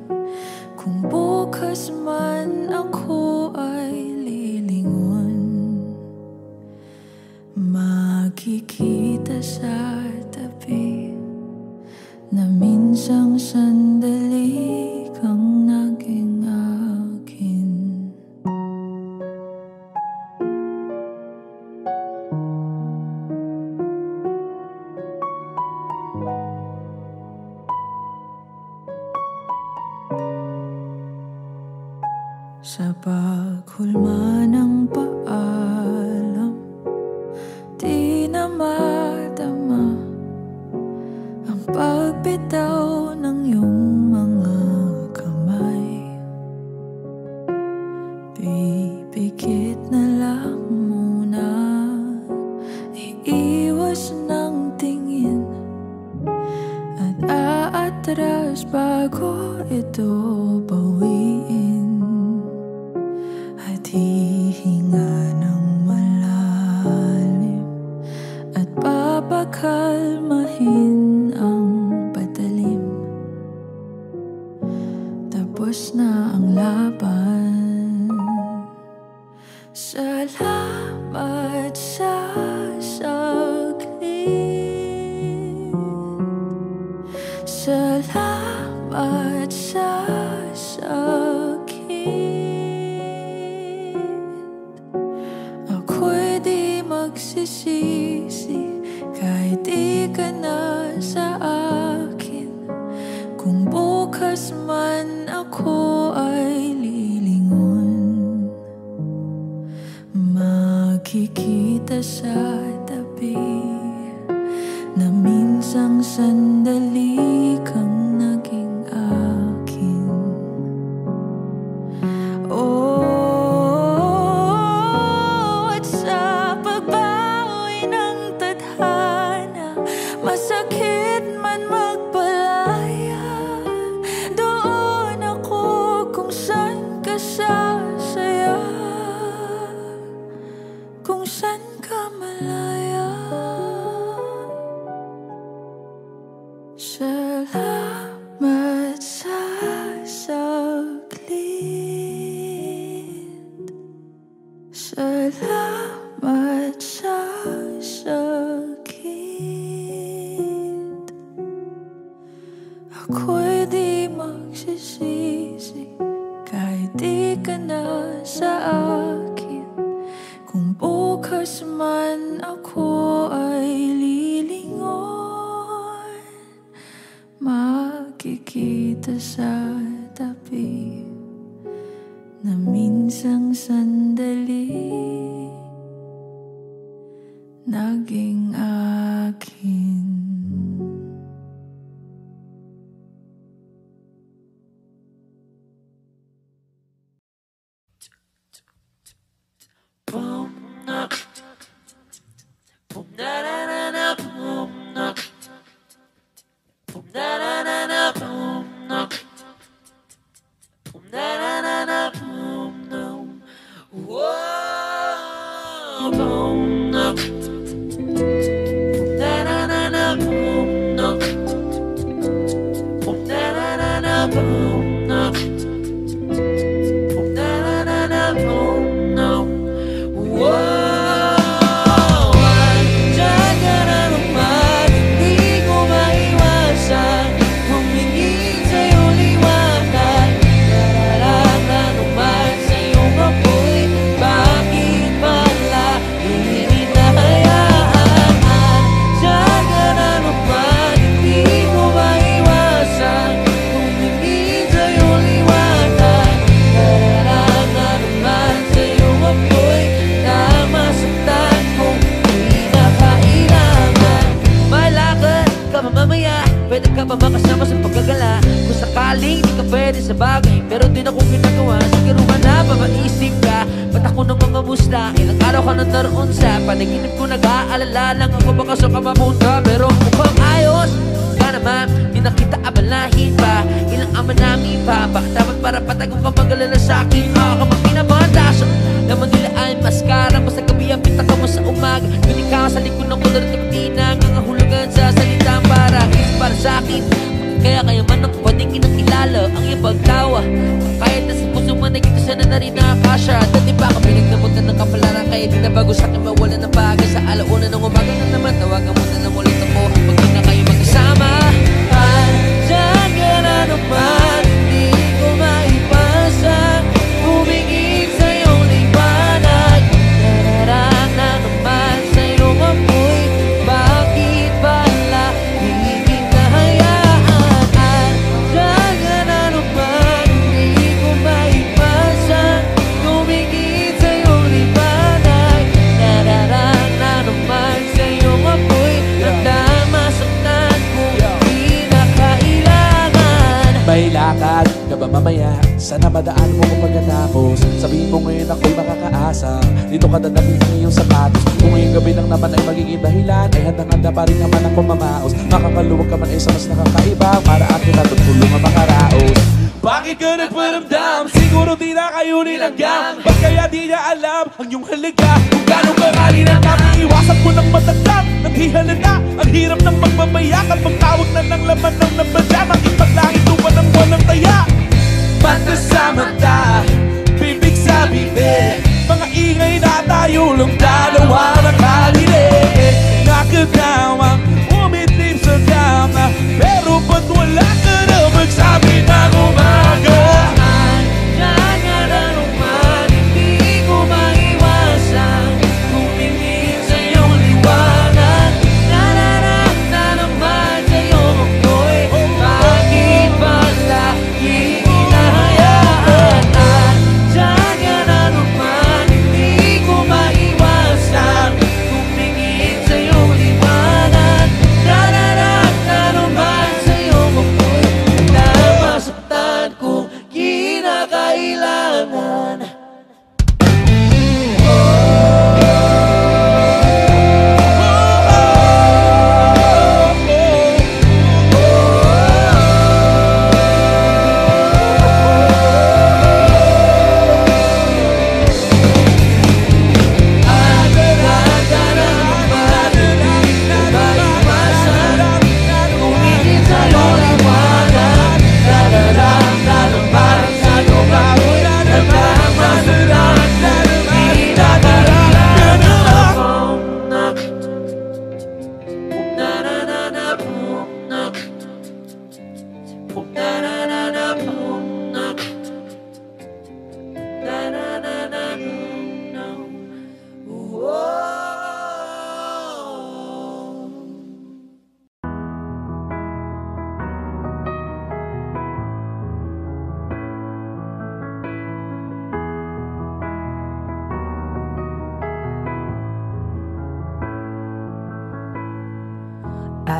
Kung bukas man ako ay lilingon, makikita sa tabi na minsang sandali kang naging akin. Sa paghulma ng paalam, di na madama ang pagbitaw ng iyong mga kamay. Pipikit na lang muna, iiwas ng tingin at aatras bago ito bawiin. Hihinga ng malalim at papakalmahin ang patalim. Tapos na ang laban. Salamat sa saglit, salamat sa magsisisi kahit di ka na sa akin. Kung bukas man ako ay lilingon, makikita sa tabi na minsang sandali kang naging akin. Masakit man magpalaya, doon ako kung saan ka sasaya, kung saan ka malaya. Salamat sa saglit, salamat sa ako'y di magsisisi kahit di ka na sa akin. Kung bukas man ako ay lilingon,
kita sa tabi na minsang sandali naging akin.
Boom, knock. Boom, da da da da, boom, knock. Boom, da da da da, boom, knock. Boom, da da da da, boom, no. Whoa, boom, knock. Boom, da da da da, boom, knock. Boom, da da da da, boom, knock. Boom, da da da da, boom, no. Wow, andyan ka na naman, di ko maiwasan humingin sa'yo liwanag. Dararan na naman sa'yo apoy, bakit pala di hinahayaan? Andyan ka na naman, di ko maiwasan humingin sa'yo liwanag. Dararan na naman sa'yo apoy, masaktan kung di na kailangan. May lakad ka pa mamaya, pwede ka pa makasama sa paggagala. Kung sakaling di ka pwede sa bagay, pero di na kong ginagawa. Siguro ka na ba maisip ka, ba't ako ng mga musla? Ilang araw ka nang naroon sa panaginip ko, nag-aalala lang ako baka sa ka mapunta. Pero mukhang ayos ka naman, di na kita abalahin pa. Ilang ama namin pa, bakit dapat para patagong ka mag-alala sa'kin? Kapag pinabanda naman nila ay maskara, basta gabi ang pinta ka mo sa umaga. Ngunit ka sa likod ng kulor at kapitinang ang hulugan sa salitang para sa'kin. Kaya man ang pwedeng kinakilala ang iyong pagtawa. Kahit na sa puso mo naging sana na rin nakakasya. Dati pa ka pinagdamutan ng kapalaran, kaya di na bago sa'kin mawala ng bagay. Sa alauna ng umaga na naman, tawagan mo na lang ulit ako pag di na kayo magkasama. Andyan ka na naman, di ko maipasan humingin sa'yo liwanag. Dararan na naman sa'yo apoy, bakit pala di hinahayaan? Andyan ka na naman, di ko maipasan humingin sa'yo liwanag. Dararan na naman sa'yo apoy, nagdamasaktan kung di na kailangan.
May lakad ka ba mamaya? Sana madaan mo kung pagkatapos. Sabihin mo ngayon ako'y makakaasa, dito ka dadalhin ang iyong sapatos. Kung ngayong gabi lang naman ay magiging dahilan, ay handang-handa pa rin naman ako mamaos. Makakaluwag ka man ay sa mas nakakaiba, para akin na tutulungan makaraos. Bakit ka nagparamdam? Siguro di na kayo nilanggam. Ba't kaya di niya alam ang iyong halaga? Kung gano'ng kakali ng kami, iwasan mo ng matagdam. Naghihalata, ang hirap ng magbabayak at magtawag na ng laman ng nabadya. Makipaglangit tuwa ng walang taya. Magkasama ta, bibig sa bibig, mga ingay na tayo lang dalawa nakalilig. Nakatawang umitlip sa dama, pero ba't wala ka na magsabi ng umaga?
Andyan ka na naman, hindi ko maiwasan humingin sa iyong liwanag. Dararan na naman sa'yo ako'y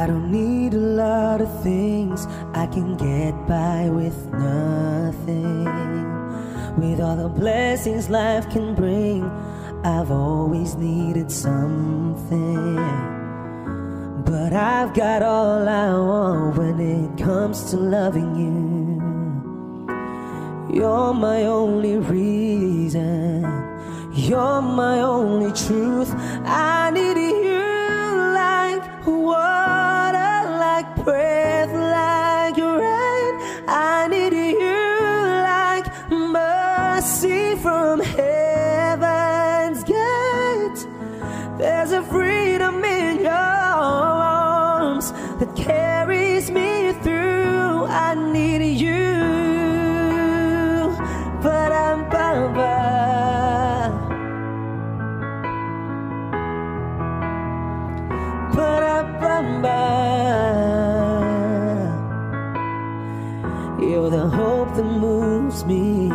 don't need a lot of things, I can get by with nothing. With all the blessings life can bring, I've always needed something. But I've got all I want when it comes to loving you. You're my only reason, you're my only truth. I need you like water, like breath, like rain. I need you like mercy from heaven's gate. There's a freedom in your arms that carries me through. I need you, but I'm you're the hope that moves me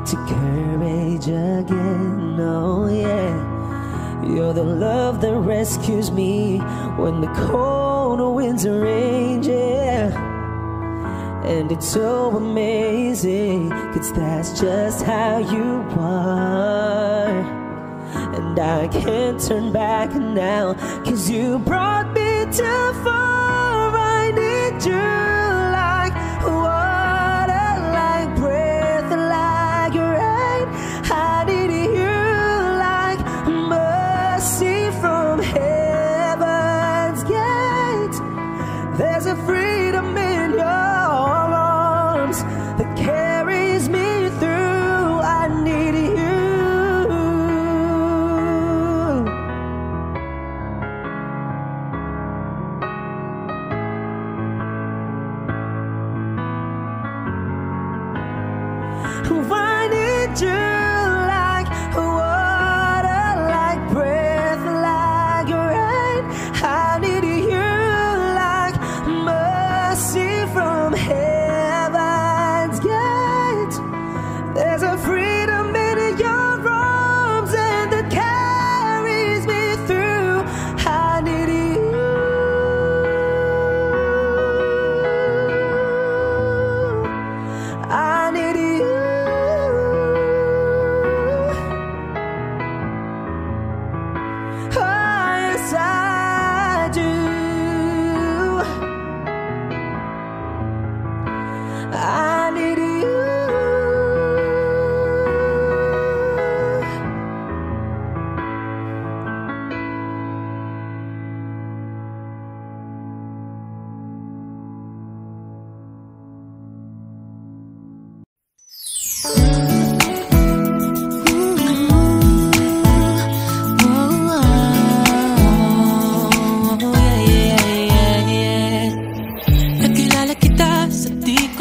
to courage again. Oh yeah, you're the love that rescues me when the cold winds are raging. And it's so amazing, 'cause that's just how you are. And I can't turn back now, 'cause you brought me too far. I need you like water, like breath, like rain. I need you like mercy from heaven's gate. There's a freedom in your arms that carries me through. I need you. I need you like water, like breath, like rain. I need you like mercy from heaven's gate. There's a freedom in your arms and that carries me through. I need you. I need you. I need you.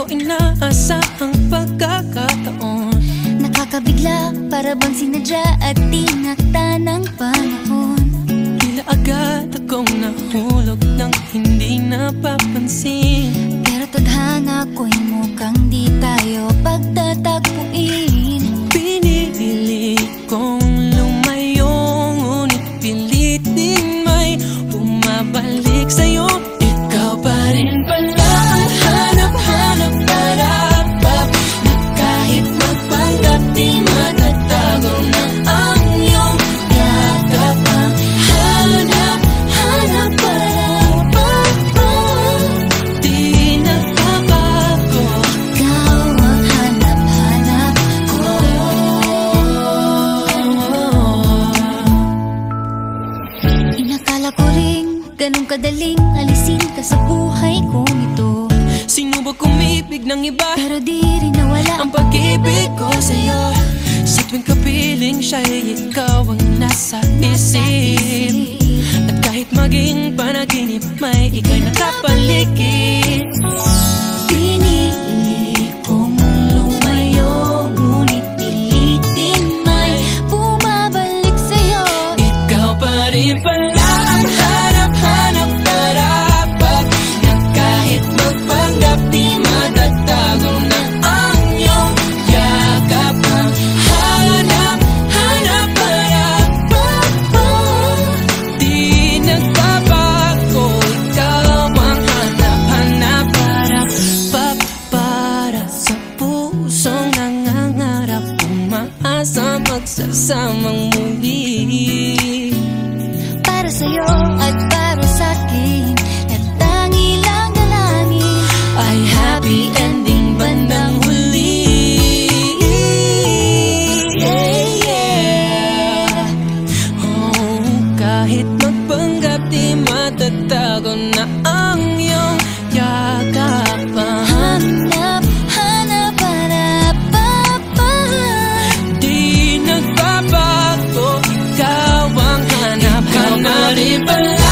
Inaasahang pagkakataon,
nakakabigla para bang sinadya at tinakda ng panahon.
Tila agad akong nahulog ng hindi napapansin. Pero tadhana ko'y mukhang di tayo pagtatagpuin. Pinili kong lumayo, ngunit pilit din may bumabalik sa'yo. Ikaw pa rin pala ang hanap-hanap para na kahit magpanggap di magtatago na ang iyong yakap. Ang hanap-hanap para di nagbabago. Ikaw ang hanap-hanap ko. Inakala ko ring ganun kadaling alisin ka sa buhay kong ito. Sinubok umibig ng iba, pero di rin nawala ang pag-ibig ko sa'yo. Sa tuwing kapiling siya'y ikaw ang nasa isip. At kahit maging panaginip, may ika'y nakapaligid. Pinili kong lumayo, ngunit pilitin may bumabalik sa'yo. Ikaw pa rin pala ang hanap-hanap karapat, na kahit magpanggap di magtatago na ang iyong yakap. Ang hanap-hanap karapat, di nagbabago. Ikaw ang iyong yakapan.
Hanap, hanap, hanap, papa.
Di nagbabago, ikaw ang hanap, hanap rin pala.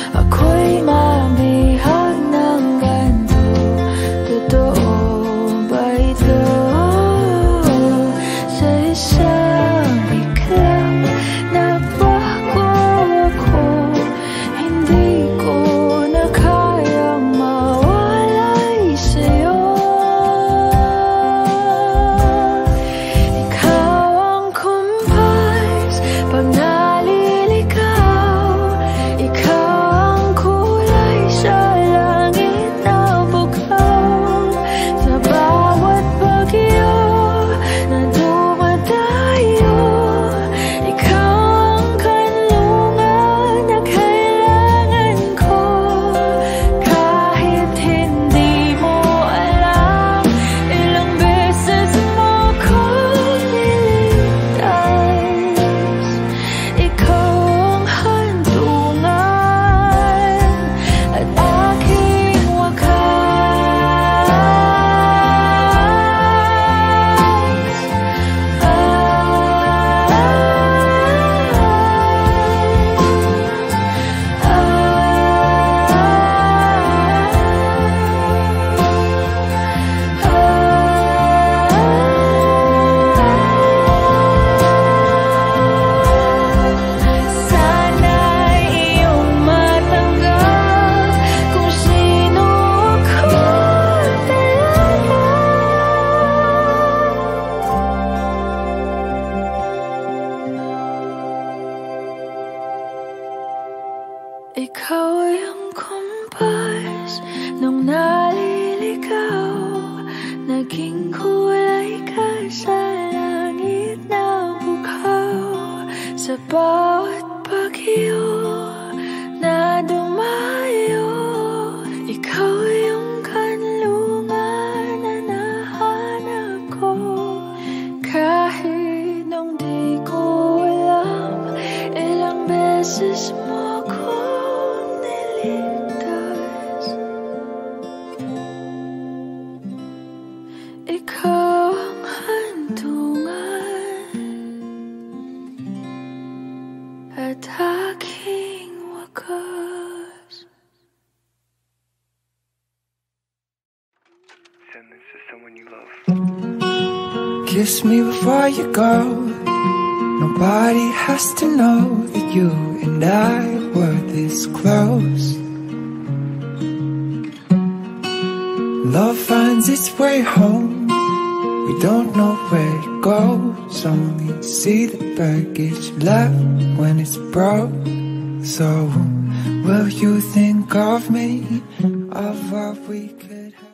Ako'y mabihag ng ganito, totoo. bawat bagyo na dumayo, ikaw yung kanlungan na nahanap ko. Kahit nung di ko alam, ilang beses mo kong niligtas. Ikaw ang hantungan at aking wakas.
Send this to someone you love. Kiss me before you go. Nobody has to know that you and I were this close. Love finds its way home. We don't know where it goes. Only see the baggage left when it's broke. So will you think of me, of what we could have?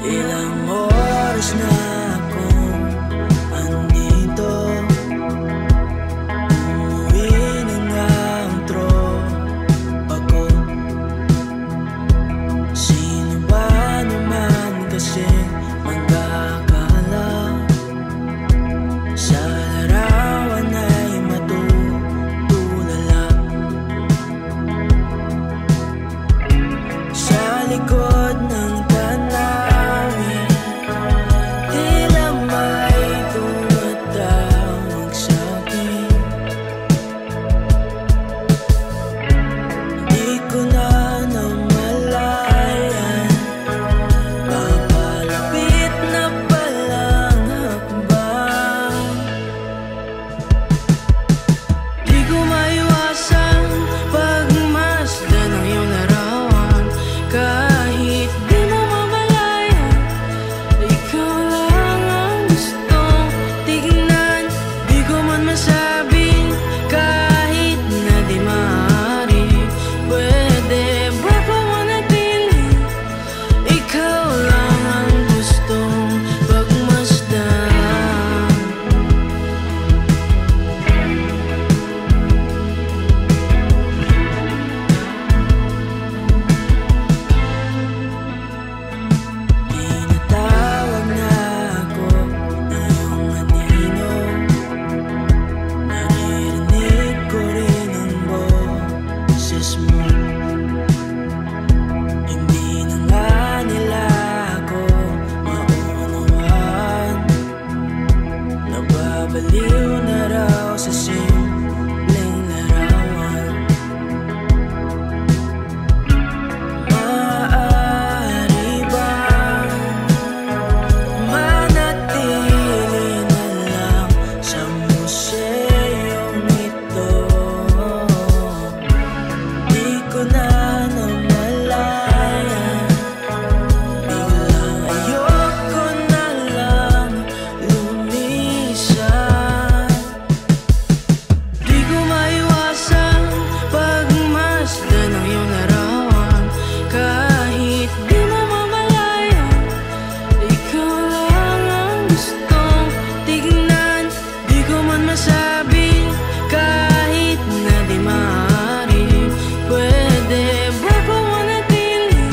Ilang oras na akong andito, umuwi na nga ang tropa ko. Sino ba naman kasi magkakala sa larawan ay matutulala? Sa likod ng tanawin, tila may tumatawag sa'kin. Di ko na namalayan, papalapit na palang hakbang. Di ko maiwasan pagmasdan ng iyong larawan. Kahit di mo mamalayan, ikaw lang ang gustong tignan. Di ko man masabing kahit na di maaari, pwede ba pumanatili? Ikaw lang ang gustong pagmasdan. Tinatawag na ako ng iyong anino, naririnig ko rin ang boses mo. Hindi na nga nila ako maunawaan, nababaliw na raw sa simpleng larawan. Maaari bang manatili na lang sa museyong ito? Di ko na namalayan, biglang ayoko na lang lumisan. Di ko maiwasan pagmasdan ng iyong larawan. Kahit di mo mamalayan, ikaw lang ang gustong tignan. Di ko man masabi kahit na di maaari, pwede ba pumanatili?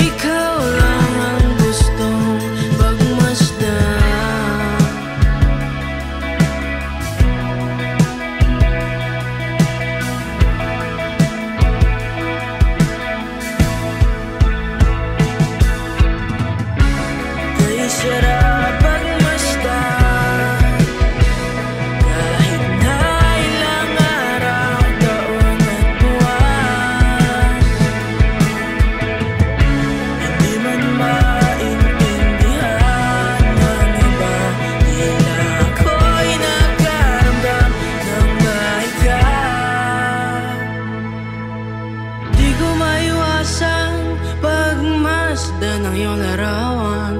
Ikaw lang ang gustong pagmasdan. Kaya sarap pagmasdan, kahit na ilang araw, taon at buwan. Hindi man maintindihan ng iba, tila ako'y nagkaramdam ng baika. Di ko maiwasan pagmasdan ng iyong larawan.